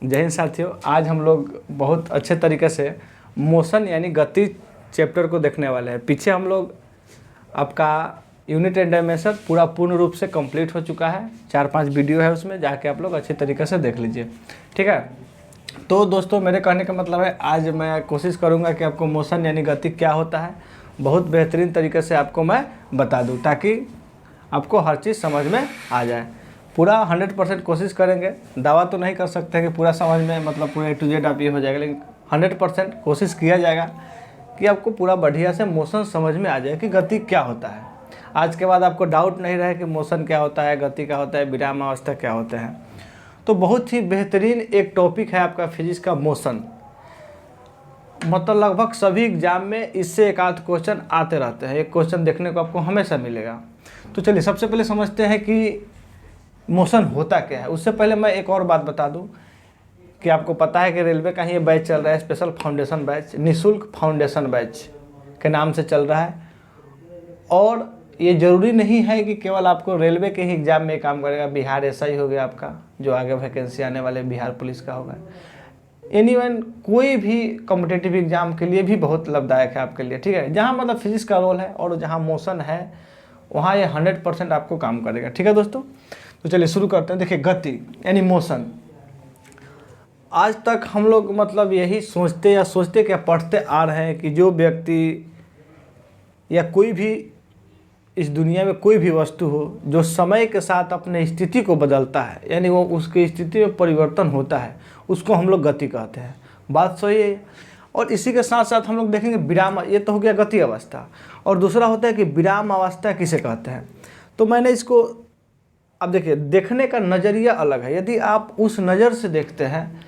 जय हिंद साथियों, आज हम लोग बहुत अच्छे तरीके से मोशन यानी गति चैप्टर को देखने वाले हैं। पीछे हम लोग आपका यूनिट एंड डायमेंशन पूरा पूर्ण रूप से कंप्लीट हो चुका है। 4-5 वीडियो है उसमें, जाके आप लोग अच्छे तरीके से देख लीजिए, ठीक है। तो दोस्तों, मेरे कहने का मतलब है आज मैं कोशिश करूंगा कि आपको मोशन यानी गति क्या होता है बहुत बेहतरीन तरीके से आपको मैं बता दूं, ताकि आपको हर चीज़ समझ में आ जाए। पूरा 100% कोशिश करेंगे, दावा तो नहीं कर सकते कि पूरा समझ में मतलब पूरा A to Z आप ये हो जाएगा, लेकिन 100% कोशिश किया जाएगा कि आपको पूरा बढ़िया से मोशन समझ में आ जाए कि गति क्या होता है। आज के बाद आपको डाउट नहीं रहे कि मोशन क्या होता है, गति क्या होता है, विराम अवस्था क्या होते हैं। तो बहुत ही बेहतरीन एक टॉपिक है आपका फिजिक्स का मोशन। मतलब लगभग सभी एग्जाम में इससे एक आध क्वेश्चन आते रहते हैं, एक क्वेश्चन देखने को आपको हमेशा मिलेगा। तो चलिए सबसे पहले समझते हैं कि मोशन होता क्या है। उससे पहले मैं एक और बात बता दूं कि आपको पता है कि रेलवे का ही ये बैच चल रहा है, स्पेशल फाउंडेशन बैच, निःशुल्क फाउंडेशन बैच के नाम से चल रहा है। और ये ज़रूरी नहीं है कि केवल आपको रेलवे के ही एग्ज़ाम में काम करेगा। बिहार SI हो गया आपका, जो आगे वैकेंसी आने वाले बिहार पुलिस का होगा। एनीवन कोई भी कॉम्पिटिटिव एग्ज़ाम के लिए भी बहुत लाभदायक है आपके लिए, ठीक है। जहाँ मतलब फिजिक्स का रोल है और जहाँ मोशन है वहाँ ये 100% आपको काम करेगा, ठीक है दोस्तों। तो चलिए शुरू करते हैं। देखिए, गति यानी मोशन, आज तक हम लोग मतलब यही सोचते क्या पढ़ते आ रहे हैं कि जो व्यक्ति या कोई भी इस दुनिया में कोई भी वस्तु हो जो समय के साथ अपने स्थिति को बदलता है, यानी वो उसकी स्थिति में परिवर्तन होता है, उसको हम लोग गति कहते हैं। बात सही है। और इसी के साथ साथ हम लोग देखेंगे विराम, ये तो हो गया गति अवस्था, और दूसरा होता है कि विराम अवस्था किसे कहते हैं। तो मैंने इसको, अब देखिए, देखने का नज़रिया अलग है। यदि आप उस नज़र से देखते हैं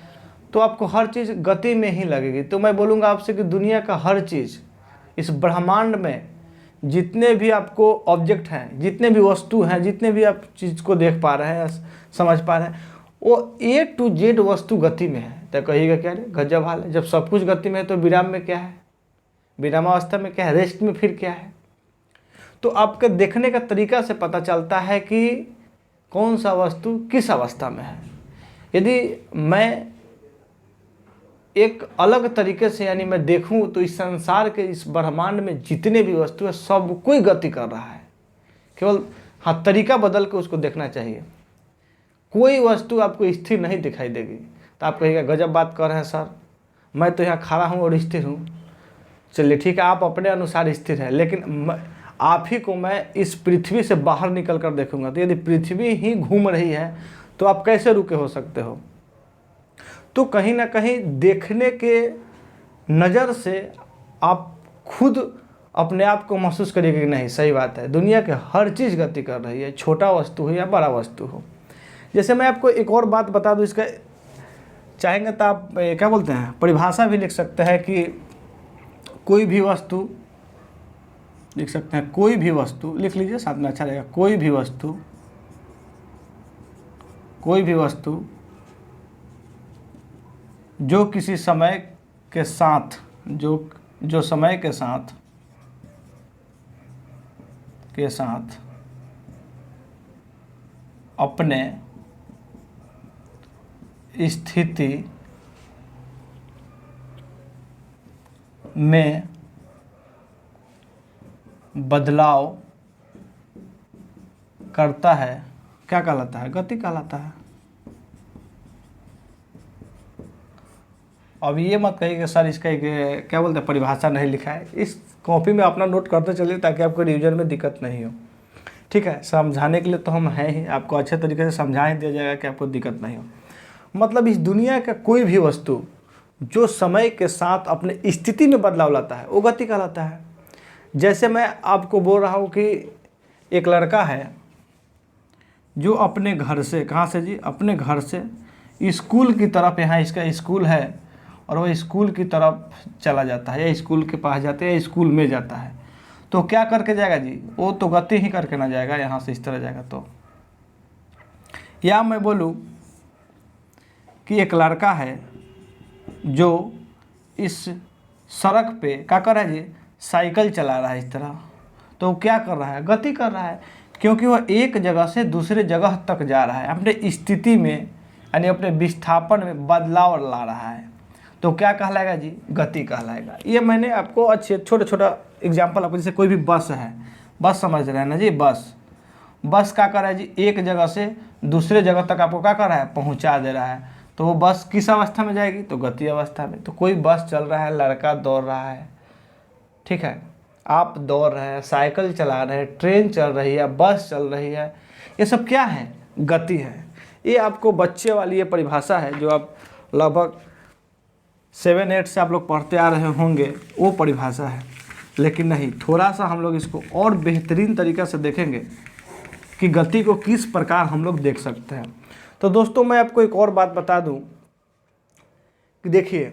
तो आपको हर चीज़ गति में ही लगेगी। तो मैं बोलूँगा आपसे कि दुनिया का हर चीज़, इस ब्रह्मांड में जितने भी आपको ऑब्जेक्ट हैं, जितने भी वस्तु हैं, जितने भी आप चीज़ को देख पा रहे हैं, समझ पा रहे हैं, वो A to Z वस्तु गति में है। तो कहिएगा क्या रे गजब हाल है, जब सब कुछ गति में है तो विराम में क्या है, विरामावस्था में क्या है, रेस्ट में फिर क्या है। तो आपके देखने का तरीका से पता चलता है कि कौन सा वस्तु किस अवस्था में है। यदि मैं एक अलग तरीके से यानी मैं देखूं तो इस संसार के, इस ब्रह्मांड में जितने भी वस्तु है सब कोई गति कर रहा है, केवल हाँ तरीका बदल के उसको देखना चाहिए। कोई वस्तु आपको स्थिर नहीं दिखाई देगी। तो आप कहिएगा गजब बात कर रहे हैं सर, मैं तो यहाँ खड़ा हूँ और स्थिर हूँ। चलिए ठीक है, आप अपने अनुसार स्थिर है, लेकिन आप ही को मैं इस पृथ्वी से बाहर निकल कर देखूंगा। तो यदि पृथ्वी ही घूम रही है तो आप कैसे रुके हो सकते हो। तो कहीं ना कहीं देखने के नज़र से आप खुद अपने आप को महसूस करिएगा कि नहीं, सही बात है, दुनिया के हर चीज़ गति कर रही है, छोटा वस्तु हो या बड़ा वस्तु हो। जैसे मैं आपको एक और बात बता दूं, इसका चाहेंगे तो आप क्या बोलते हैं, परिभाषा भी लिख सकते हैं कि कोई भी वस्तु लिख सकते हैं, कोई भी वस्तु लिख लीजिए, साथ में अच्छा रहेगा। कोई भी वस्तु जो किसी समय के साथ, जो समय के साथ अपने स्थिति में बदलाव करता है, क्या कहलाता है, गति कहलाता है। अब ये मत कहिए कि सर इसका क्या बोलते हैं परिभाषा नहीं लिखा है। इस कॉपी में अपना नोट करते चलिए ताकि आपको रिवीजन में दिक्कत नहीं हो, ठीक है। समझाने के लिए तो हम हैं ही, आपको अच्छे तरीके से समझा ही दिया जाएगा कि आपको दिक्कत नहीं हो। मतलब इस दुनिया का कोई भी वस्तु जो समय के साथ अपने स्थिति में बदलाव लाता है वो गति कहलाता है। जैसे मैं आपको बोल रहा हूँ कि एक लड़का है जो अपने घर से, कहाँ से जी, अपने घर से स्कूल की तरफ, यहाँ इसका स्कूल है, और वह स्कूल की तरफ चला जाता है या स्कूल के पास जाते हैं या स्कूल में जाता है। तो क्या करके जाएगा जी, वो तो गति ही करके ना जाएगा, यहाँ से इस तरह जाएगा। तो या मैं बोलूँ कि एक लड़का है जो इस सड़क पे क्या कर रहा है जी, साइकिल चला रहा है इस तरह। तो क्या कर रहा है, गति कर रहा है, क्योंकि वह एक जगह से दूसरे जगह तक जा रहा है अपने स्थिति में, यानी अपने विस्थापन में बदलाव ला रहा है, तो क्या कहलाएगा जी? गति कहलाएगा। ये मैंने आपको अच्छे छोटा छोटा एग्जाम्पल आपको, जैसे कोई भी बस है, बस समझ रहे हैं ना जी, बस क्या कर रहा है जी? एक जगह से दूसरे जगह तक आपको क्या कर रहा है? पहुंचा दे रहा है। तो वो बस किस अवस्था में जाएगी? तो गति अवस्था में। तो कोई बस चल रहा है, लड़का दौड़ रहा है, ठीक है, आप दौड़ रहे हैं, साइकिल चला रहे हैं, ट्रेन चल रही है, बस चल रही है, ये सब क्या है? गति है। ये आपको बच्चे वाली ये परिभाषा है जो आप लगभग 7-8 से आप लोग पढ़ते आ रहे होंगे, वो परिभाषा है। लेकिन नहीं, थोड़ा सा हम लोग इसको और बेहतरीन तरीक़ा से देखेंगे कि गति को किस प्रकार हम लोग देख सकते हैं। तो दोस्तों मैं आपको एक और बात बता दूं कि देखिए,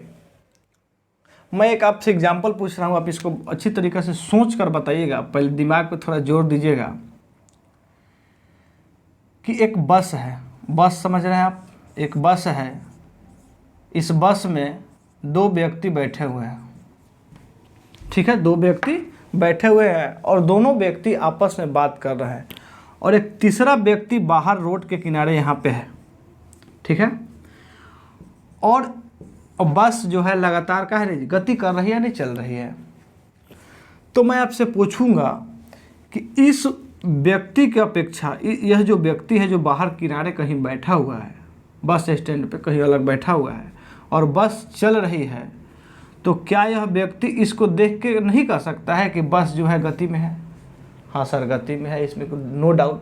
मैं एक आपसे एग्जाम्पल पूछ रहा हूँ, आप इसको अच्छी तरीक़े से सोच कर बताइएगा, पहले दिमाग पे थोड़ा जोर दीजिएगा कि एक बस है, बस समझ रहे हैं आप? एक बस है, इस बस में 2 व्यक्ति बैठे हुए हैं, ठीक है, 2 व्यक्ति बैठे हुए हैं और दोनों व्यक्ति आपस में बात कर रहे हैं, और एक तीसरा व्यक्ति बाहर रोड के किनारे यहाँ पे है, ठीक है, और बस जो है लगातार क्या है? गति कर रही है, नहीं चल रही है। तो मैं आपसे पूछूंगा कि इस व्यक्ति की अपेक्षा यह जो व्यक्ति है जो बाहर किनारे कहीं बैठा हुआ है, बस स्टैंड पे कहीं अलग बैठा हुआ है और बस चल रही है, तो क्या यह व्यक्ति इसको देख के नहीं कह सकता है कि बस जो है गति में है? हाँ सर, गति में है, इसमें नो डाउट।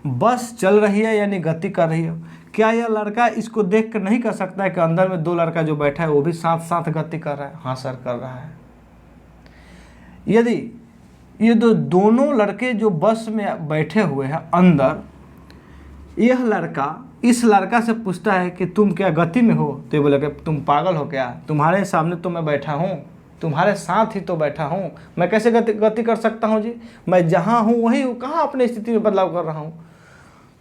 बस चल रही है यानी गति कर रही है। क्या यह लड़का इसको देख कर नहीं कह सकता है कि अंदर में 2 लड़का जो बैठा है वो भी साथ साथ गति कर रहा है? हाँ सर, कर रहा है। यदि ये दोनों लड़के जो बस में बैठे हुए हैं अंदर, यह लड़का इस लड़का से पूछता है कि तुम क्या गति में हो? तो ये बोलेगा तुम पागल हो क्या? तुम्हारे सामने तो मैं बैठा हूँ, तुम्हारे साथ ही तो बैठा हूँ, मैं कैसे गति कर सकता हूँ जी? मैं जहाँ हूँ वहीं हूँ, कहाँ अपनी स्थिति में बदलाव कर रहा हूँ?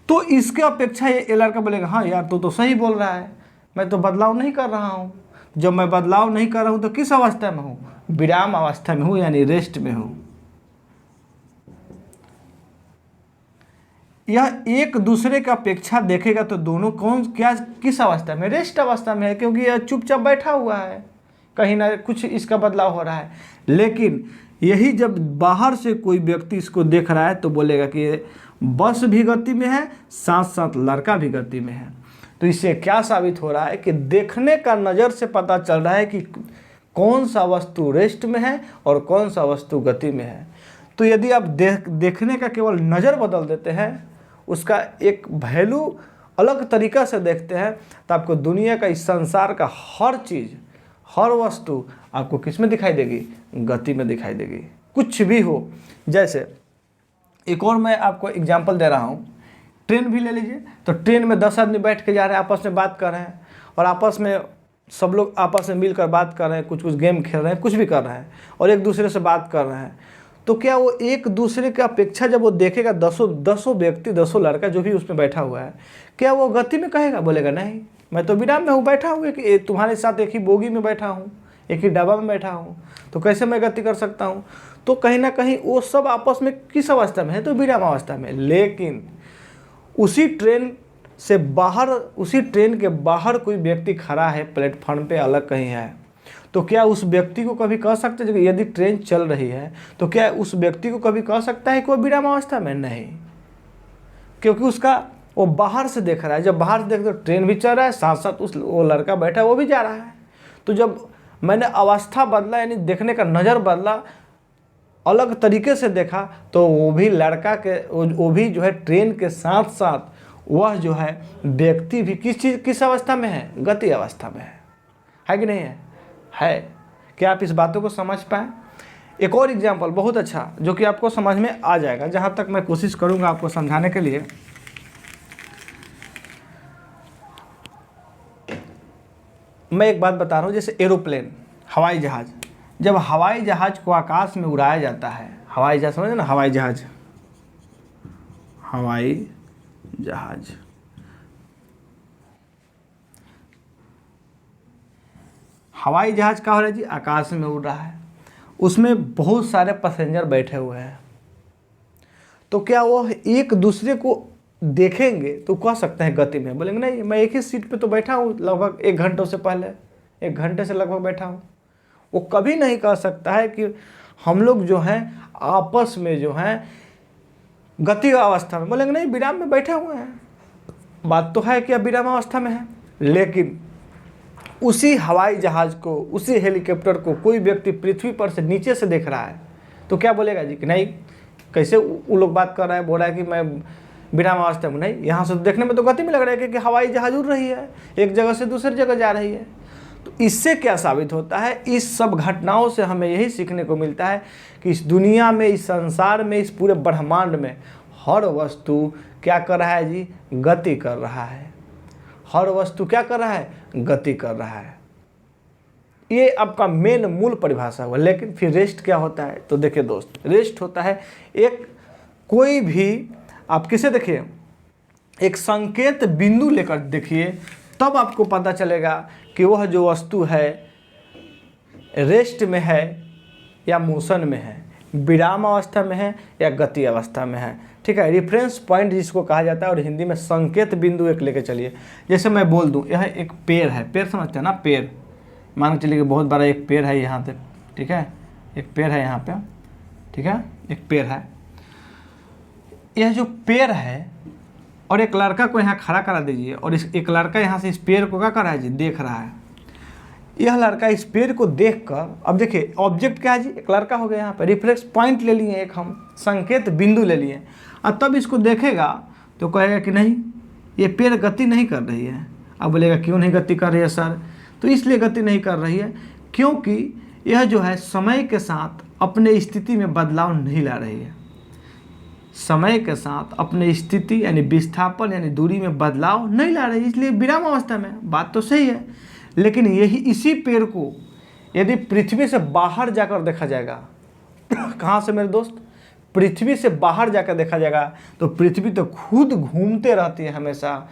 तो इसके अपेक्षा ये लड़का बोलेगा हाँ यार तू तो सही बोल रहा है, मैं तो बदलाव नहीं कर रहा हूँ। जब मैं बदलाव नहीं कर रहा हूँ तो किस अवस्था में हूँ? विराम अवस्था में हूँ, यानी रेस्ट में हूँ। यह एक दूसरे का अपेक्षा देखेगा तो दोनों किस अवस्था में? रेस्ट अवस्था में है, क्योंकि यह चुपचाप बैठा हुआ है, कहीं ना कुछ इसका बदलाव हो रहा है। लेकिन यही जब बाहर से कोई व्यक्ति इसको देख रहा है तो बोलेगा कि बस भी गति में है, साथ साथ लड़का भी गति में है। तो इससे क्या साबित हो रहा है कि देखने का नज़र से पता चल रहा है कि कौन सा वस्तु रेस्ट में है और कौन सा वस्तु गति में है। तो यदि आप देखने का केवल नज़र बदल देते हैं, उसका एक वैल्यू अलग तरीक़ा से देखते हैं, तो आपको दुनिया का, इस संसार का हर चीज़, हर वस्तु आपको किस में दिखाई देगी? गति में दिखाई देगी। कुछ भी हो, जैसे एक और मैं आपको एग्जांपल दे रहा हूँ, ट्रेन भी ले लीजिए। तो ट्रेन में 10 आदमी बैठ के जा रहे हैं, आपस में बात कर रहे हैं, और आपस में सब लोग आपस में मिलकर बात कर रहे हैं, कुछ गेम खेल रहे हैं, कुछ भी कर रहे हैं, और एक दूसरे से बात कर रहे हैं। तो क्या वो एक दूसरे की अपेक्षा जब वो देखेगा 10 व्यक्ति, 10 लड़का जो भी उसमें बैठा हुआ है, क्या वो गति में कहेगा? बोलेगा नहीं, मैं तो विराम में हूँ, बैठा हूँ, कि तुम्हारे साथ एक ही बोगी में बैठा हूँ, एक ही डब्बा में बैठा हूँ, तो कैसे मैं गति कर सकता हूँ? तो कहीं ना कहीं वो सब आपस में किस अवस्था में है? तो विराम अवस्था में। लेकिन उसी ट्रेन से बाहर, उसी ट्रेन के बाहर कोई व्यक्ति खड़ा है प्लेटफॉर्म पे, अलग कहीं है, तो क्या उस व्यक्ति को कभी कह सकते हैं, यदि ट्रेन चल रही है तो क्या उस व्यक्ति को कभी कह सकता है कि वो विराम अवस्था में? नहीं, क्योंकि उसका वो बाहर से देख रहा है। जब बाहर से देख तो ट्रेन भी चल रहा है, साथ साथ वो लड़का बैठा है वो भी जा रहा है। तो जब मैंने अवस्था बदला, यानी देखने का नज़र बदला, अलग तरीके से देखा, तो वो भी लड़का के, वो भी जो है ट्रेन के साथ साथ वह जो है व्यक्ति भी किस अवस्था में है? गति अवस्था में है कि नहीं है? क्या आप इस बातों को समझ पाए? एक और एग्जाम्पल बहुत अच्छा जो कि आपको समझ में आ जाएगा, जहाँ तक मैं कोशिश करूँगा आपको समझाने के लिए। मैं एक बात बता रहा हूँ, जैसे एरोप्लेन, हवाई जहाज़, जब हवाई जहाज़ को आकाश में उड़ाया जाता है, हवाई जहाज़ समझे ना, हवाई जहाज़, हवाई जहाज़, हवाई जहाज़ का हो रहा है जी, आकाश में उड़ रहा है, उसमें बहुत सारे पैसेंजर बैठे हुए हैं। तो क्या वो एक दूसरे को देखेंगे तो कह सकते हैं गति में, बोलेंगे नहीं मैं एक ही सीट पे तो बैठा हूँ लगभग 1 घंटे से पहले, 1 घंटे से लगभग बैठा हूँ। वो कभी नहीं कह सकता है कि हम लोग जो हैं आपस में जो हैं गति अवस्था में, बोलेंगे नहीं विराम में बैठे हुए हैं। बात तो है कि अब विराम अवस्था में है, लेकिन उसी हवाई जहाज़ को, उसी हेलीकॉप्टर को कोई व्यक्ति पृथ्वी पर से नीचे से देख रहा है तो क्या बोलेगा जी कि नहीं, कैसे वो लोग बात कर रहा है, बोल रहा है कि मैं विराम अवस्था में, नहीं यहाँ से देखने में तो गति में लग रहा है कि हवाई जहाज़ उड़ रही है, एक जगह से दूसरी जगह जा रही है। तो इससे क्या साबित होता है, इस सब घटनाओं से हमें यही सीखने को मिलता है कि इस दुनिया में, इस संसार में, इस पूरे ब्रह्मांड में हर वस्तु क्या कर रहा है जी, गति कर रहा है। हर वस्तु क्या कर रहा है, गति कर रहा है। ये आपका मेन मूल परिभाषा हुआ। लेकिन फिर रेस्ट क्या होता है, तो देखिए दोस्त, रेस्ट होता है एक कोई भी, आप किसे देखिए, एक संकेत बिंदु लेकर देखिए, तब आपको पता चलेगा कि वह जो वस्तु है रेस्ट में है या मोशन में है, विराम अवस्था में है या गति अवस्था में है। ठीक है, रेफरेंस पॉइंट जिसको कहा जाता है, और हिंदी में संकेत बिंदु एक लेके चलिए। जैसे मैं बोल दूं यह एक पेड़ है, पेड़ समझते हैं ना, पेड़ मान के चलिए कि बहुत बड़ा एक पेड़ है यहाँ पे, ठीक है, एक पेड़ है यहाँ पे, ठीक है, एक पेड़ है। यह जो पेड़ है और एक लड़का को यहाँ खड़ा करा दीजिए, और इस एक लड़का यहाँ से इस पेड़ को क्या कर रहा है जी, देख रहा है। यह लड़का इस पेड़ को देखकर, अब देखिए ऑब्जेक्ट क्या है जी, एक लड़का हो गया, यहाँ पे रिफ्लेक्स पॉइंट ले लिए, एक हम संकेत बिंदु ले लिए, और तब इसको देखेगा तो कहेगा कि नहीं ये पेड़ गति नहीं कर रही है। अब बोलेगा क्यों नहीं गति कर रही है सर, तो इसलिए गति नहीं कर रही है क्योंकि यह जो है समय के साथ अपने स्थिति में बदलाव नहीं ला रही है। समय के साथ अपने स्थिति यानी विस्थापन यानी दूरी में बदलाव नहीं ला रही, इसलिए विराम अवस्था में। बात तो सही है, लेकिन यही इसी पेड़ को यदि पृथ्वी से बाहर जाकर देखा जाएगा, कहाँ से मेरे दोस्त, पृथ्वी से बाहर जाकर देखा जाएगा, तो पृथ्वी तो खुद घूमते रहती है हमेशा,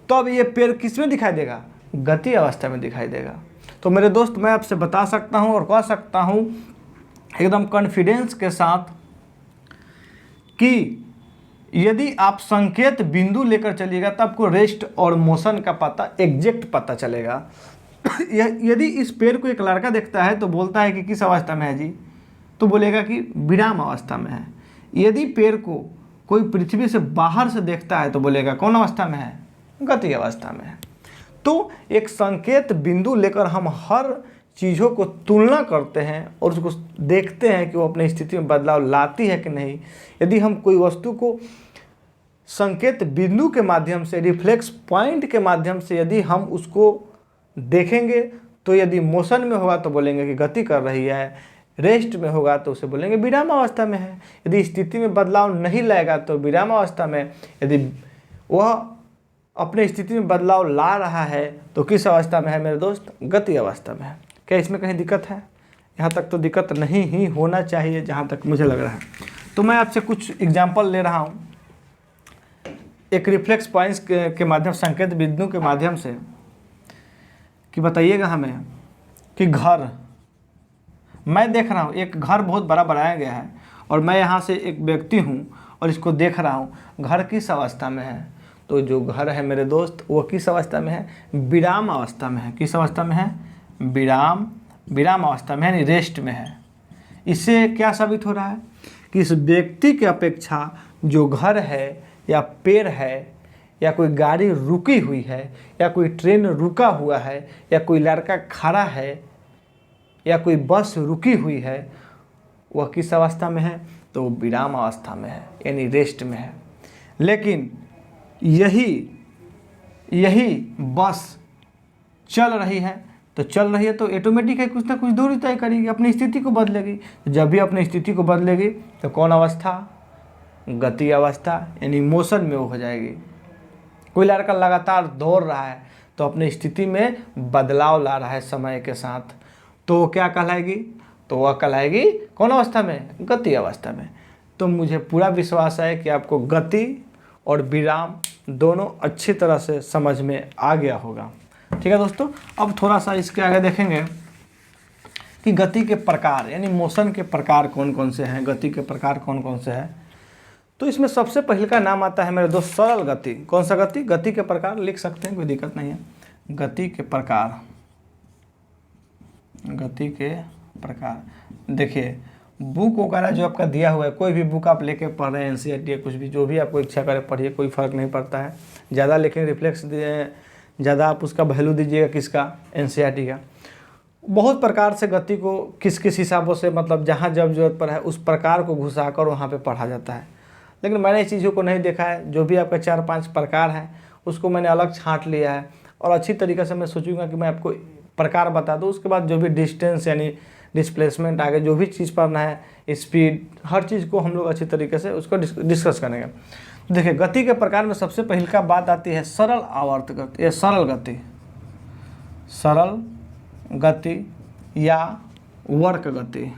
तब ये पेड़ किस में दिखाई देगा, गति अवस्था में दिखाई देगा। तो मेरे दोस्त मैं आपसे बता सकता हूँ और कह सकता हूँ एकदम कॉन्फिडेंस के साथ कि यदि आप संकेत बिंदु लेकर चलिएगा तब आपको रेस्ट और मोशन का पता एग्जैक्ट पता चलेगा। यदि इस पेड़ को एक लड़का देखता है तो बोलता है कि किस अवस्था में है जी, तो बोलेगा कि विराम अवस्था में है। यदि पेड़ को कोई पृथ्वी से बाहर से देखता है तो बोलेगा कौन अवस्था में है, गति अवस्था में है। तो एक संकेत बिंदु लेकर हम हर चीज़ों को तुलना करते हैं और उसको देखते हैं कि वो अपनी स्थिति में बदलाव लाती है कि नहीं। यदि हम कोई वस्तु को संकेत बिंदु के माध्यम से, रिफ्लेक्स पॉइंट के माध्यम से यदि हम उसको देखेंगे तो यदि मोशन में होगा तो बोलेंगे कि गति कर रही है, रेस्ट में होगा तो उसे बोलेंगे विराम अवस्था में है। यदि स्थिति में बदलाव नहीं लाएगा तो विराम अवस्था में, यदि वह अपने स्थिति में बदलाव ला रहा है तो किस अवस्था में है मेरे दोस्त, गति अवस्था में है। क्या इसमें कहीं दिक्कत है? यहाँ तक तो दिक्कत नहीं ही होना चाहिए जहाँ तक मुझे लग रहा है। तो मैं आपसे कुछ एग्जाम्पल ले रहा हूँ एक रिफ्लेक्स पॉइंट्स के माध्यम, संकेत बिंदु के माध्यम से, कि बताइएगा हमें कि घर, मैं देख रहा हूँ एक घर बहुत बड़ा बनाया गया है और मैं यहाँ से एक व्यक्ति हूँ और इसको देख रहा हूँ, घर किस अवस्था में है? तो जो घर है मेरे दोस्त वो किस अवस्था में है, विराम अवस्था में है। किस अवस्था में है? विराम अवस्था में है, यानी रेस्ट में है। इससे क्या साबित हो रहा है कि इस व्यक्ति की अपेक्षा जो घर है या पेड़ है या कोई गाड़ी रुकी हुई है या कोई ट्रेन रुका हुआ है या कोई लड़का खड़ा है या कोई बस रुकी हुई है, वह किस अवस्था में है? तो विराम अवस्था में है, यानी रेस्ट में है। लेकिन यही बस चल रही है तो ऑटोमेटिक है, कुछ ना कुछ दूरी तय करेगी, अपनी स्थिति को बदलेगी। जब भी अपनी स्थिति को बदलेगी तो कौन अवस्था? गति अवस्था, यानी मोशन में वो हो जाएगी। कोई लड़का लगातार दौड़ रहा है तो अपनी स्थिति में बदलाव ला रहा है समय के साथ, तो वो क्या कहलाएगी? तो वह कहलाएगी कौन अवस्था में? गति अवस्था में। तो मुझे पूरा विश्वास है कि आपको गति और विराम दोनों अच्छी तरह से समझ में आ गया होगा। ठीक है दोस्तों, अब थोड़ा सा इसके आगे देखेंगे कि गति के प्रकार यानी मोशन के प्रकार कौन कौन से हैं, गति के प्रकार कौन कौन से हैं। तो इसमें सबसे पहले का नाम आता है मेरे दोस्त सरल गति। कौन सा गति? गति के प्रकार लिख सकते हैं, कोई दिक्कत नहीं है। गति के प्रकार, गति के प्रकार। देखिए बुक वगैरह जो आपका दिया हुआ है, कोई भी बुक आप लेके पढ़ रहे हैं, एनसीईआरटी या कुछ भी, जो भी आपको इच्छा करे पढ़िए, कोई फ़र्क नहीं पड़ता है। ज़्यादा लेकिन रिफ्लेक्स ज़्यादा आप उसका वैल्यू दीजिएगा किसका? एनसीईआरटी का। बहुत प्रकार से गति को किस किस हिसाबों से, मतलब जहाँ जब जरूरत पर है उस प्रकार को घुसा कर वहाँ पे पढ़ा जाता है। लेकिन मैंने इस चीज़ों को नहीं देखा है। जो भी आपका 4-5 प्रकार है उसको मैंने अलग छांट लिया है और अच्छी तरीके से मैं सोचूंगा कि मैं आपको प्रकार बता दूँ। उसके बाद जो भी डिस्टेंस यानी डिस्प्लेसमेंट, आगे जो भी चीज़ पढ़ना है, स्पीड, हर चीज़ को हम लोग अच्छी तरीके से उसको डिस्कस करेंगे। देखिए गति के प्रकार में सबसे पहले का बात आती है सरल आवर्त गति, सरल गति, सरल गति या वर्क गति।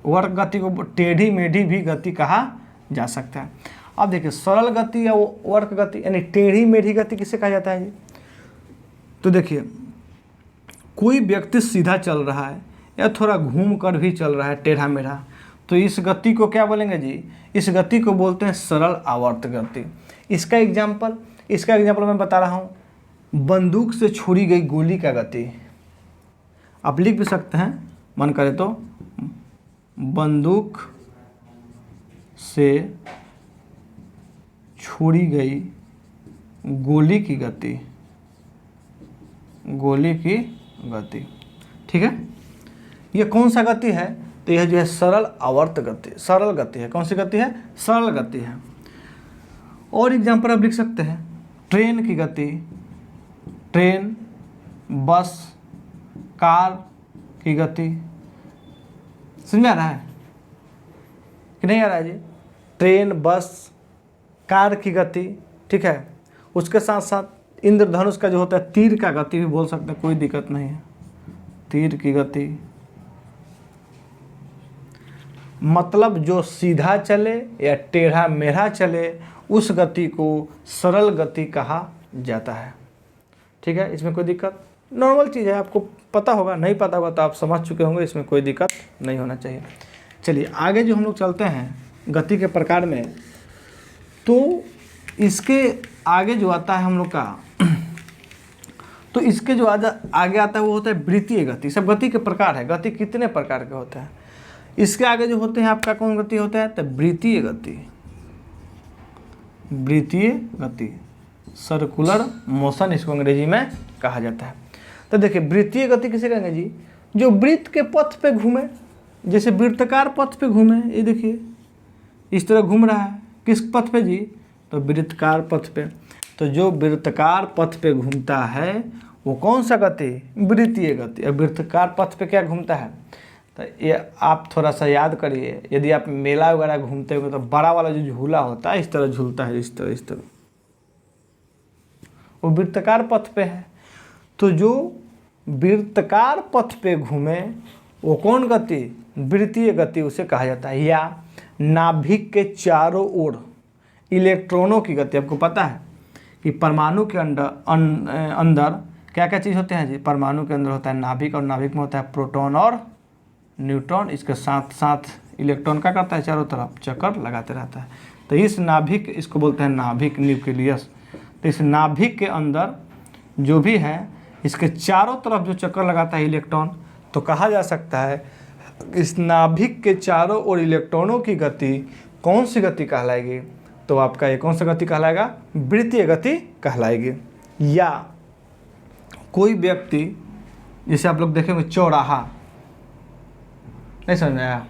वर्क गति को टेढ़ी मेढ़ी भी गति कहा जा सकता है। अब देखिए सरल गति या वर्क गति यानी टेढ़ी मेढ़ी गति किसे कहा जाता है जी? तो देखिए कोई व्यक्ति सीधा चल रहा है या थोड़ा घूम कर भी चल रहा है टेढ़ा मेढ़ा, तो इस गति को क्या बोलेंगे जी? इस गति को बोलते हैं सरल आवर्त गति। इसका एग्जाम्पल मैं बता रहा हूँ, बंदूक से छोड़ी गई गोली का गति। आप लिख भी सकते हैं मन करे तो, बंदूक से छोड़ी गई गोली की गति, गोली की गति। ठीक है, ये कौन सा गति है? तो यह जो है सरल आवर्त गति, सरल गति है। कौन सी गति है? सरल गति है। और एग्जाम्पल आप लिख सकते हैं, ट्रेन की गति, ट्रेन, बस, कार की गति। समझ में आ रहा है कि नहीं आ रहा है जी? ट्रेन, बस, कार की गति। ठीक है, उसके साथ साथ इंद्रधनुष का जो होता है तीर का गति भी बोल सकते हैं, कोई दिक्कत नहीं है। तीर की गति मतलब जो सीधा चले या टेढ़ा मेढ़ा चले उस गति को सरल गति कहा जाता है। ठीक है, इसमें कोई दिक्कत, नॉर्मल चीज़ है, आपको पता होगा, नहीं पता होगा तो आप समझ चुके होंगे, इसमें कोई दिक्कत नहीं होना चाहिए। चलिए आगे जो हम लोग चलते हैं गति के प्रकार में, तो इसके आगे जो आता है हम लोग का, तो इसके जो आगे आता है वो होता है वृत्तीय गति। सब गति के प्रकार है, गति कितने प्रकार के होते हैं। इसके आगे जो होते हैं आपका कौन गति होता है? तो वृत्तीय गति, वृत्तीय गति, सर्कुलर मोशन इसको अंग्रेजी में कहा जाता है। तो देखिए वृत्तीय गति किसे कहेंगे जी? जो वृत्त के पथ पे घूमे, जैसे वृत्ताकार पथ पे घूमे, ये देखिए इस तरह घूम रहा है, किस पथ पे जी? तो वृत्ताकार पथ पे। तो जो वृत्ताकार पथ पे घूमता है वो कौन सा गति? वृत्तीय गति। और वृत्ताकार पथ पे क्या घूमता है? तो ये आप थोड़ा सा याद करिए, यदि आप मेला वगैरह घूमते हो तो बड़ा वाला जो झूला होता है इस तरह झूलता है, इस तरह, वो वृत्ताकार पथ पे है। तो जो वृत्ताकार पथ पे घूमे वो कौन गति? वृत्तीय गति उसे कहा जाता है। या नाभिक के चारों ओर इलेक्ट्रॉनों की गति। आपको पता है कि परमाणु के अंदर क्या क्या चीज़ होते हैं जी? परमाणु के अंदर होता है नाभिक, और नाभिक में होता है प्रोटॉन और न्यूट्रॉन। इसके साथ साथ इलेक्ट्रॉन क्या करता है? चारों तरफ चक्कर लगाते रहता है। तो इस नाभिक, इसको बोलते हैं नाभिक, न्यूक्लियस। तो इस नाभिक के अंदर जो भी है इसके चारों तरफ जो चक्कर लगाता है इलेक्ट्रॉन, तो कहा जा सकता है इस नाभिक के चारों ओर इलेक्ट्रॉनों की गति कौन सी गति कहलाएगी? तो आपका ये कौन सा गति कहलाएगा? वृत्तीय गति कहलाएगी। या कोई व्यक्ति, जैसे आप लोग देखेंगे चौराहा, नहीं समझ में आया?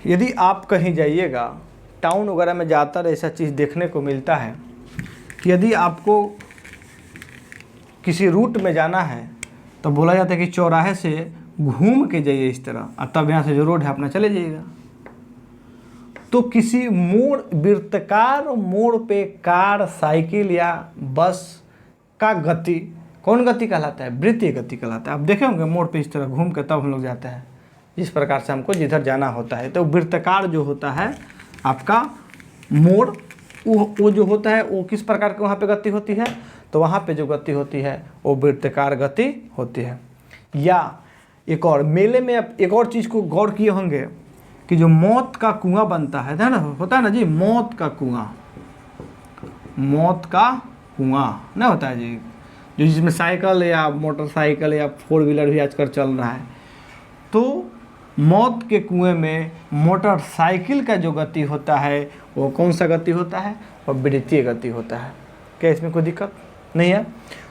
यदि आप कहीं जाइएगा टाउन वगैरह में, ज़्यादातर ऐसा चीज़ देखने को मिलता है कि यदि आपको किसी रूट में जाना है तो बोला जाता है कि चौराहे से घूम के जाइए इस तरह, और तब यहाँ से जो रोड है अपना चले जाइएगा। तो किसी मोड़, वृत्ताकार मोड़ पे कार, साइकिल या बस का गति कौन गति कहलाता है? वृत्तीय गति कहलाता है। आप देखे होंगे मोड़ पे इस तरह घूम के तब हम लोग जाते हैं, इस प्रकार से हमको जिधर जाना होता है। तो वृत्ताकार जो होता है आपका मोड़, वो जो होता है वो किस प्रकार की वहाँ पे गति होती है? तो वहाँ पे जो गति होती है वो वृत्ताकार गति होती है। या एक और, मेले में आप एक और चीज़ को गौर किए होंगे कि जो मौत का कुआं बनता है ना, होता है ना जी, मौत का कुआं, मौत का कुआं ना होता है जी, जो जिसमें साइकिल या मोटरसाइकिल या 4 व्हीलर भी आजकल चल रहा है। तो मौत के कुएं में मोटरसाइकिल का जो गति होता है वो कौन सा गति होता है? वो वृत्तीय गति होता है। क्या इसमें कोई दिक्कत नहीं है?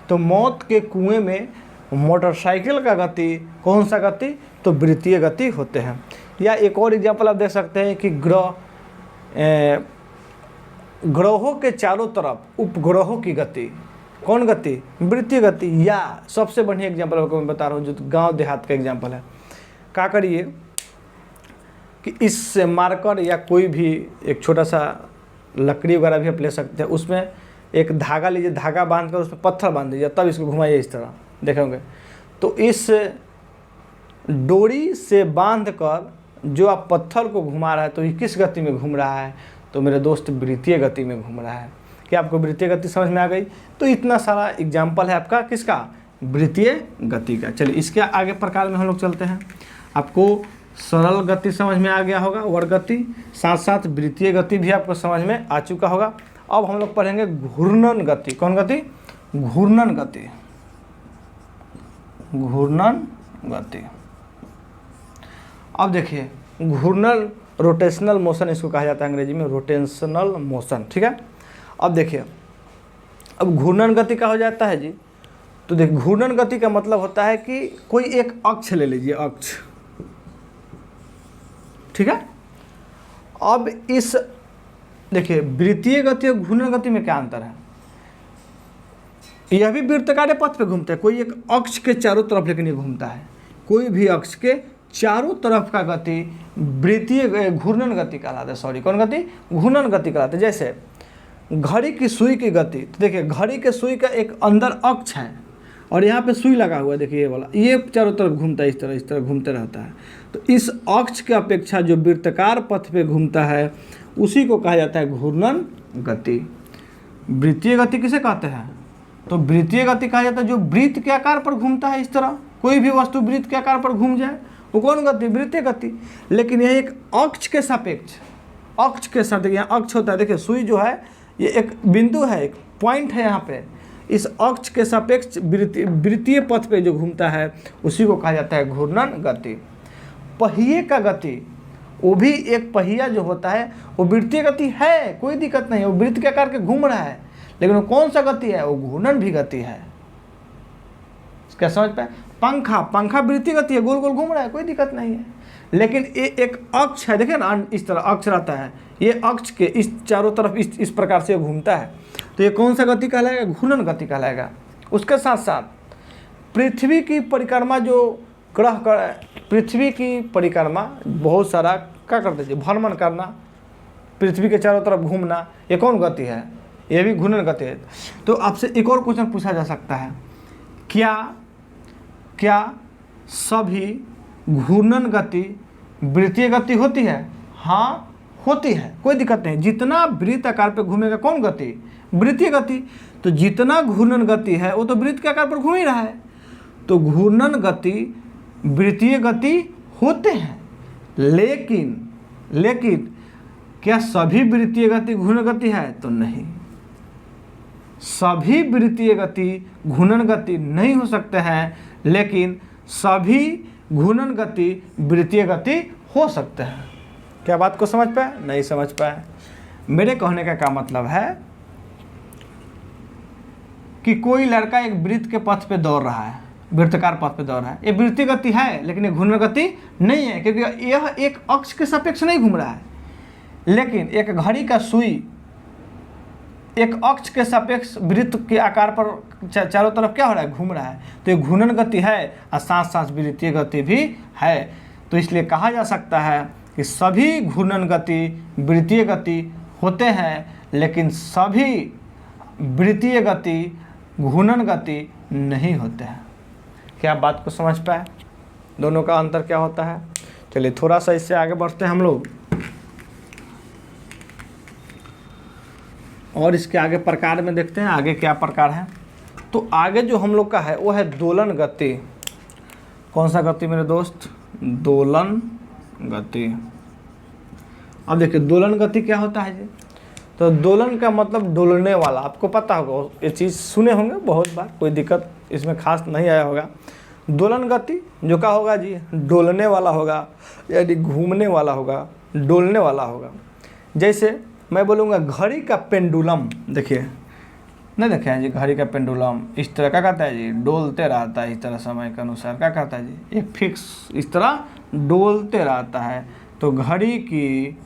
तो मौत के कुएं में मोटरसाइकिल का गति कौन सा गति? तो वृत्तीय गति होते हैं। या एक और एग्जांपल आप देख सकते हैं कि ग्रहों के चारों तरफ उपग्रहों की गति कौन गति? वृत्तीय गति। या सबसे बढ़िया एग्जांपल आपको मैं बता रहा हूँ, जो गांव देहात का एग्जांपल है। क्या करिए कि इस मार्कर या कोई भी एक छोटा सा लकड़ी वगैरह भी आप ले सकते हैं, उसमें एक धागा लीजिए, धागा बांध कर उसमें पत्थर बांध दीजिए, तब इसको घुमाइए इस तरह, देखेंगे तो इस डोरी से बांध कर जो आप पत्थर को घुमा रहा है तो ये किस गति में घूम रहा है? तो मेरे दोस्त वृत्तीय गति में घूम रहा है। क्या आपको वृत्तीय गति समझ में आ गई? तो इतना सारा एग्जाम्पल है आपका किसका? वृत्तीय गति का। चलिए इसके आगे प्रकार में हम लोग चलते हैं। आपको सरल गति समझ में आ गया होगा, वर्ग गति, साथ साथ वृत्तीय गति भी आपको समझ में आ चुका होगा। अब हम लोग पढ़ेंगे घूर्णन गति। कौन गति? घूर्णन गति। घूर्णन गति। अब देखिए घूर्णन, रोटेशनल मोशन इसको कहा जाता है अंग्रेजी में, रोटेशनल मोशन, ठीक है। अब देखिए अब घूर्णन गति का हो जाता है जी, तो देखिए घूर्णन गति का मतलब होता है कि कोई एक अक्ष ले लीजिए, अक्ष, ठीक है। अब इस देखिए वृत्तीय गति और घूर्णन गति में क्या अंतर है? यह भी वृत्ताकार पथ पे घूमता है, कोई एक अक्ष के चारों तरफ लेकिन ये घूमता है, कोई भी अक्ष के चारों तरफ का गति वृत्तीय घूर्णन गति कहलाता है। सॉरी, कौन गति? घूर्णन गति कहलाता है। जैसे घड़ी की सुई की गति, तो देखिए घड़ी के सुई का एक अंदर अक्ष है और यहाँ पे सुई लगा हुआ है, देखिए ये वाला, ये चारों तरफ घूमता है, इस तरह घूमते रहता है। तो इस अक्ष के अपेक्षा जो वृत्ताकार पथ पे घूमता है उसी को कहा जाता है घूर्णन गति। वृत्तीय गति किसे कहते हैं? तो वृत्तीय गति कहा जाता है जो वृत्त के आकार पर घूमता है, इस तरह कोई भी वस्तु वृत्त के आकार पर घूम जाए वो कौन गति? वृत्तीय गति। लेकिन यह एक अक्ष के सापेक्ष, अक्ष के साथ, यहाँ अक्ष होता है, देखिए सुई जो है ये एक बिंदु है, एक पॉइंट है यहाँ पे, इस अक्ष के सापेक्ष वृत्तीय पथ पे जो घूमता है उसी को कहा जाता है घूर्णन गति। पहिए का गति, वो भी एक पहिया जो होता है वो वृत्तीय गति है, कोई दिक्कत नहीं है, वो वृत्त के आकार के घूम रहा है, लेकिन वो कौन सा गति है? वो घूर्णन भी गति है। क्या समझ पाए? पंखा, पंखा वृत्तीय गति है, गोल गोल घूम रहा है, कोई दिक्कत नहीं है, लेकिन ये एक अक्ष है, देखिए ना इस तरह अक्ष रहता है, ये अक्ष के इस चारों तरफ इस प्रकार से घूमता है, तो ये कौन सा गति कहलाएगा? घूर्णन गति कहलाएगा। उसके साथ साथ पृथ्वी की परिक्रमा, जो ग्रह कर पृथ्वी की परिक्रमा, बहुत सारा क्या करते हैं? भ्रमण करना, पृथ्वी के चारों तरफ घूमना, ये कौन गति है? ये भी घूर्णन गति है। तो आपसे एक और क्वेश्चन पूछा जा सकता है, क्या सभी घूर्णन गति वृत्तीय गति होती है? हाँ होती है, कोई दिक्कत नहीं। जितना वृत्त आकार पे घूमेगा कौन गति? वृत्तीय गति। तो जितना घूर्णन गति है वो तो वृत्त के आकार पर घूम ही रहा है, तो घूर्णन गति वृत्तीय गति होते हैं। लेकिन क्या सभी वृत्तीय गति घूर्णन गति है? तो नहीं, सभी वृत्तीय गति घूर्णन गति नहीं हो सकते हैं, लेकिन सभी घूर्णन गति वृत्तीय गति हो सकते हैं। क्या बात को समझ पाए? नहीं समझ पाए? मेरे कहने का क्या मतलब है कि कोई लड़का एक वृत्त के पथ पे दौड़ रहा है, वृत्ताकार पथ पे दौड़ रहा है, ये वृत्तीय गति है लेकिन ये घूर्णन गति नहीं है, क्योंकि यह एक अक्ष के सापेक्ष नहीं घूम रहा है। लेकिन एक घड़ी का सुई एक अक्ष के सापेक्ष वृत्त के आकार पर चारों तरफ क्या हो रहा है? घूम रहा है, तो ये घूर्णन गति है और साथ साथ वृत्तीय गति भी है। तो इसलिए कहा जा सकता है कि सभी घूर्णन गति वृत्तीय गति होते हैं, लेकिन सभी वृत्तीय गति घूर्णन गति नहीं होते हैं। क्या आप बात को समझ पाए? दोनों का अंतर क्या होता है? चलिए थोड़ा सा इससे आगे बढ़ते हैं हम लोग, और इसके आगे प्रकार में देखते हैं आगे क्या प्रकार है। तो आगे जो हम लोग का है वो है दोलन गति। कौन सा गति मेरे दोस्त? दोलन गति। अब देखिए दोलन गति क्या होता है जी, तो दोलन का मतलब डोलने वाला, आपको पता होगा, ये चीज़ सुने होंगे बहुत बार, कोई दिक्कत इसमें खास नहीं आया होगा। दोलन गति जो क्या होगा जी, डोलने वाला होगा, यानी घूमने वाला होगा, डोलने वाला होगा। जैसे मैं बोलूँगा घड़ी का पेंडुलम, देखिए नहीं देखे हैं जी, घड़ी का पेंडुलम इस तरह क्या कहता है जी, डोलते रहता है इस तरह समय के अनुसार, क्या कहता है जी, एक फिक्स इस तरह डोलते रहता है। तो घड़ी की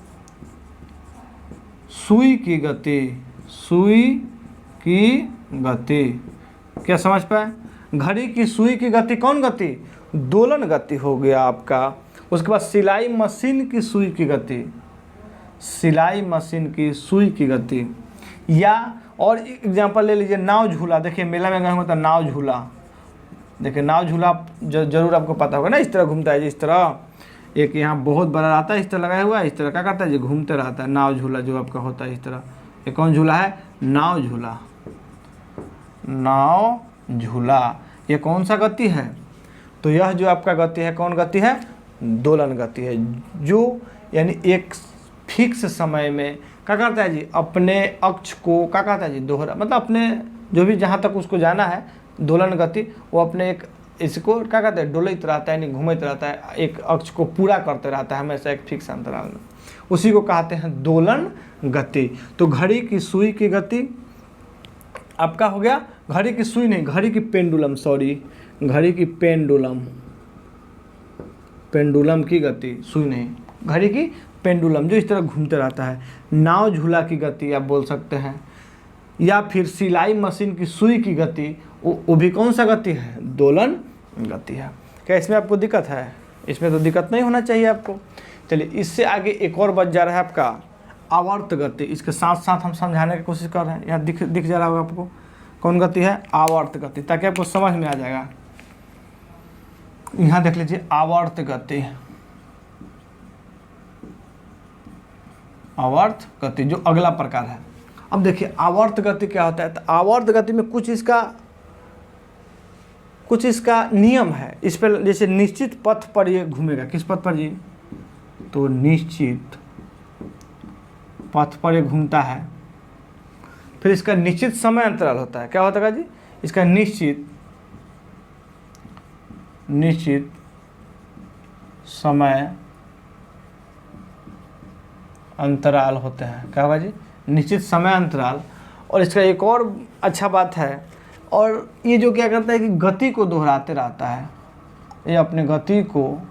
सुई की गति, सुई की गति, क्या समझ पाए, घड़ी की सुई की गति कौन गति, दोलन गति हो गया आपका। उसके बाद सिलाई मशीन की सुई की गति, सिलाई मशीन की सुई की गति। या और एग्जांपल ले लीजिए नाव झूला, देखिए मेला में गए होंगे तो नाव झूला, देखिए नाव झूला जरूर आपको पता होगा ना, इस तरह घूमता है जी, इस तरह एक यहाँ बहुत बड़ा रहता है, इस तरह लगाया हुआ है, इस तरह क्या करता है जी, घूमते रहता है। नाव झूला जो आपका होता है इस तरह, ये कौन झूला है, नाव झूला, नाव झूला। ये कौन सा गति है, तो यह जो आपका गति है कौन गति है, दोलन गति है, जो यानी एक फिक्स समय में क्या करता है जी, अपने अक्ष को क्या कहता है जी, दोहरा, मतलब अपने जो भी जहाँ तक उसको जाना है दोलन गति, वो अपने एक इसको क्या कहते हैं, डोलते रहता है, यानी घूमते रहता है, एक अक्ष को पूरा करते रहता है हमेशा एक फिक्स अंतराल में, उसी को कहते हैं दोलन गति। तो घड़ी की सुई की गति आपका हो गया, घड़ी की सुई नहीं, घड़ी की पेंडुलम, सॉरी, घड़ी की पेंडुलम, पेंडुलम की गति, सुई नहीं, घड़ी की पेंडुलम जो इस तरह घूमते रहता है। नाव झूला की गति आप बोल सकते हैं, या फिर सिलाई मशीन की सुई की गति, वो भी कौन सा गति है, दोलन गति है। क्या इसमें आपको दिक्कत है, इसमें तो दिक्कत नहीं होना चाहिए आपको। चलिए इससे आगे एक और बच जा रहा है आपका आवर्त गति, इसके साथ साथ हम समझाने की कोशिश कर रहे हैं, यहाँ दिख जा रहा होगा आपको कौन गति है, आवर्त गति, ताकि आपको समझ में आ जाएगा। यहाँ देख लीजिए आवर्त गति, आवर्त गति जो अगला प्रकार है। अब देखिए आवर्त गति क्या होता है, तो आवर्त गति में कुछ इसका नियम है। इस पर जैसे निश्चित पथ पर ये घूमेगा, किस पथ पर जी, तो निश्चित पथ पर ये घूमता है। फिर इसका निश्चित समय अंतराल होता है, क्या होता है जी, इसका निश्चित समय अंतराल होते हैं, क्या होगा जी, निश्चित समय अंतराल। और इसका एक और अच्छा बात है, और ये जो क्या करता है कि गति को दोहराते रहता है, ये अपने गति को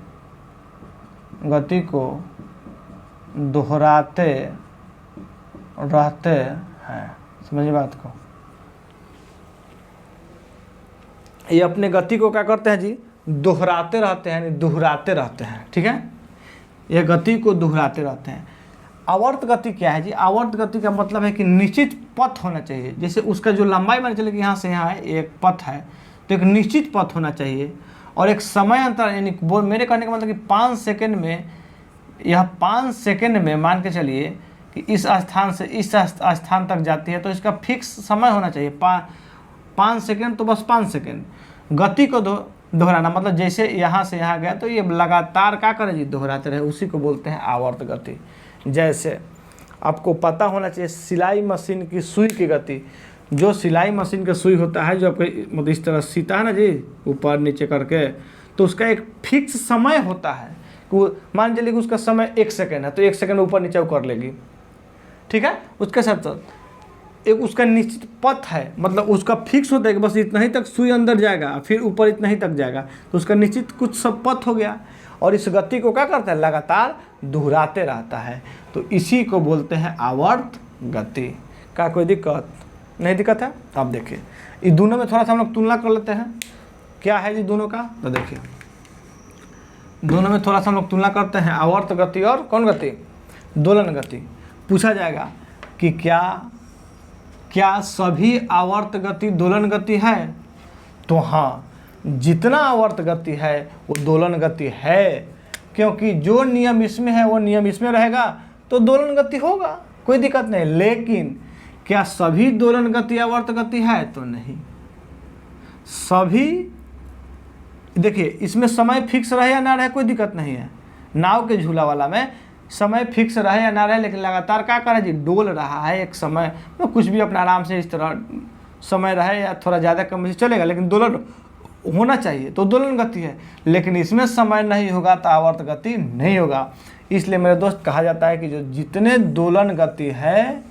दोहराते रहते हैं, समझिए बात को, ये अपने गति को क्या करते हैं जी, दोहराते रहते हैं, यानी दोहराते रहते हैं, ठीक है, ये गति को दोहराते रहते हैं। आवर्त गति क्या है जी, आवर्त गति का मतलब है कि निश्चित पथ होना चाहिए। जैसे उसका जो लंबाई मान चले कि यहाँ से यहाँ है एक पथ है, तो एक निश्चित पथ होना चाहिए, और एक समय अंतर, यानी मेरे कहने का मतलब कि 5 सेकंड में, यह 5 सेकंड में मान के चलिए कि इस स्थान से इस स्थान तक जाती है, तो इसका फिक्स समय होना चाहिए 5 सेकंड, तो बस 5 सेकंड। गति को दोहराना मतलब जैसे यहाँ से यहाँ गया तो ये लगातार क्या करे जी, दोहराते रहे, उसी को बोलते हैं आवर्त गति। जैसे आपको पता होना चाहिए सिलाई मशीन की सुई की गति, जो सिलाई मशीन का सुई होता है, जो आपको मतलब इस तरह सीता है ना जी, ऊपर नीचे करके, तो उसका एक फिक्स समय होता है कि मान चलिए कि उसका समय 1 सेकंड है, तो 1 सेकंड ऊपर नीचे कर लेगी, ठीक है। उसके साथ साथ एक उसका निश्चित पथ है, मतलब उसका फिक्स होता है कि बस इतना ही तक सुई अंदर जाएगा, फिर ऊपर इतना ही तक जाएगा, तो उसका निश्चित कुछ सब पथ हो गया। और इस गति को क्या करता है, लगातार दोहराते रहता है, तो इसी को बोलते हैं आवर्त गति। क्या कोई दिक्कत नहीं, दिक्कत है? अब देखिए इस दोनों में थोड़ा सा हम लोग तुलना कर लेते हैं, क्या है जी दोनों का, तो देखिए दोनों में थोड़ा सा हम लोग तुलना करते हैं, आवर्त गति और कौन गति, दोलन गति। पूछा जाएगा कि क्या सभी आवर्त गति दोलन गति है, तो हाँ, जितना आवर्त गति है वो दोलन गति है, क्योंकि जो नियम इसमें है वो नियम इसमें रहेगा, तो दोलन गति होगा, कोई दिक्कत नहीं। लेकिन क्या सभी दोलन गति आवर्त गति है, तो नहीं। सभी देखिए इसमें समय फिक्स रहे या ना रहे कोई दिक्कत नहीं है। नाव के झूला वाला में समय फिक्स रहे या ना रहे, लेकिन लगातार क्या करे जी, डोल रहा है एक समय, तो कुछ भी अपना आराम से इस तरह समय रहे या थोड़ा ज़्यादा कम से चलेगा, लेकिन दोलन होना चाहिए तो दोलन गति है। लेकिन इसमें समय नहीं होगा तो आवर्त गति नहीं होगा। इसलिए मेरे दोस्त कहा जाता है कि जो जितने दोलन गति है,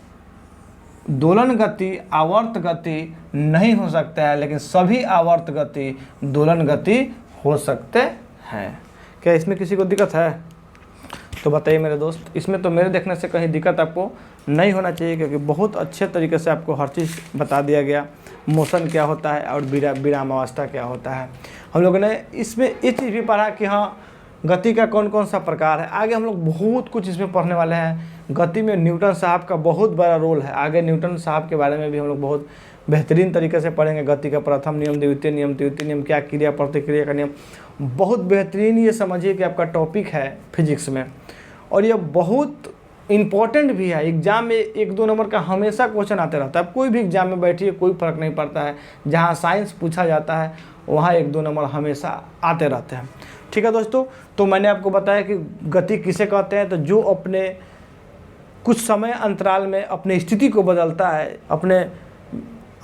दोलन गति आवर्त गति नहीं हो सकता है, लेकिन सभी आवर्त गति दोलन गति हो सकते हैं। क्या इसमें किसी को दिक्कत है तो बताइए मेरे दोस्त। इसमें तो मेरे देखने से कहीं दिक्कत आपको नहीं होना चाहिए, क्योंकि बहुत अच्छे तरीके से आपको हर चीज़ बता दिया गया। मोशन क्या होता है और विराम अवस्था क्या होता है। हम लोगों ने इसमें ये चीज़ भी पढ़ा कि हाँ गति का कौन कौन सा प्रकार है। आगे हम लोग बहुत कुछ इसमें पढ़ने वाले हैं। गति में न्यूटन साहब का बहुत बड़ा रोल है। आगे न्यूटन साहब के बारे में भी हम लोग बहुत बेहतरीन तरीके से पढ़ेंगे। गति का प्रथम नियम, द्वितीय नियम, तृतीय नियम, क्या क्रिया प्रतिक्रिया का नियम, बहुत बेहतरीन ये समझिए कि आपका टॉपिक है फिजिक्स में। और ये बहुत इम्पॉर्टेंट भी है। एग्जाम में 1-2 नंबर का हमेशा क्वेश्चन आते रहता है। आप कोई भी एग्जाम में बैठिए, कोई फ़र्क नहीं पड़ता है, जहाँ साइंस पूछा जाता है वहाँ 1-2 नंबर हमेशा आते रहते हैं। ठीक है दोस्तों, तो मैंने आपको बताया कि गति किसे कहते हैं। तो जो अपने कुछ समय अंतराल में अपनी स्थिति को बदलता है, अपने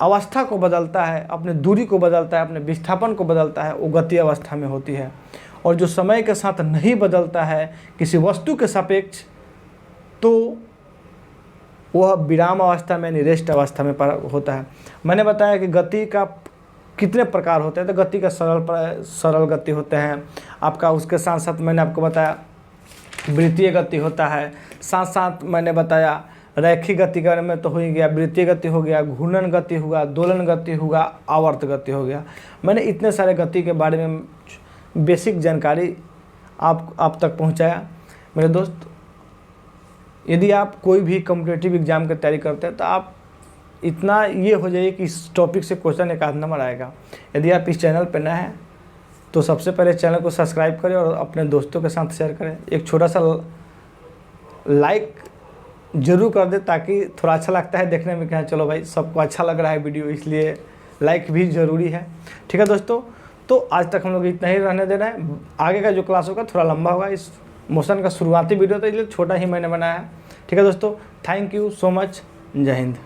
अवस्था को बदलता है, अपने दूरी को बदलता है, अपने विस्थापन को बदलता है, वो गति अवस्था में होती है। और जो समय के साथ नहीं बदलता है किसी वस्तु के सापेक्ष, तो वह विराम अवस्था में, रेस्ट अवस्था में होता है। मैंने बताया कि गति का कितने प्रकार होते हैं। तो गति का सरल गति होते हैं आपका। उसके साथ साथ मैंने आपको बताया वृत्तीय गति होता है। साथ साथ मैंने बताया रैखिक गति के बारे में तो हो ही गया, वृत्तीय गति हो गया, घूर्णन गति हुआ, दोलन गति हुआ, आवर्त गति हो गया। मैंने इतने सारे गति के बारे में बेसिक जानकारी आप तक पहुंचाया। मेरे दोस्त, यदि आप कोई भी कॉम्पिटिटिव एग्जाम की तैयारी करते हैं तो आप इतना ये हो जाइए कि इस टॉपिक से क्वेश्चन 1 आध नंबर आएगा। यदि आप इस चैनल पर नए हैं तो सबसे पहले चैनल को सब्सक्राइब करें और अपने दोस्तों के साथ शेयर करें। एक छोटा सा लाइक ज़रूर कर दें, ताकि थोड़ा अच्छा लगता है देखने में, क्या चलो भाई सबको अच्छा लग रहा है वीडियो, इसलिए लाइक भी ज़रूरी है। ठीक है दोस्तों, तो आज तक हम लोग इतना ही रहने दे रहे हैं। आगे का जो क्लास होगा थोड़ा लंबा होगा। इस मोशन का शुरुआती वीडियो था, इसलिए छोटा ही मैंने बनाया है। ठीक है दोस्तों, थैंक यू सो मच। जय हिंद।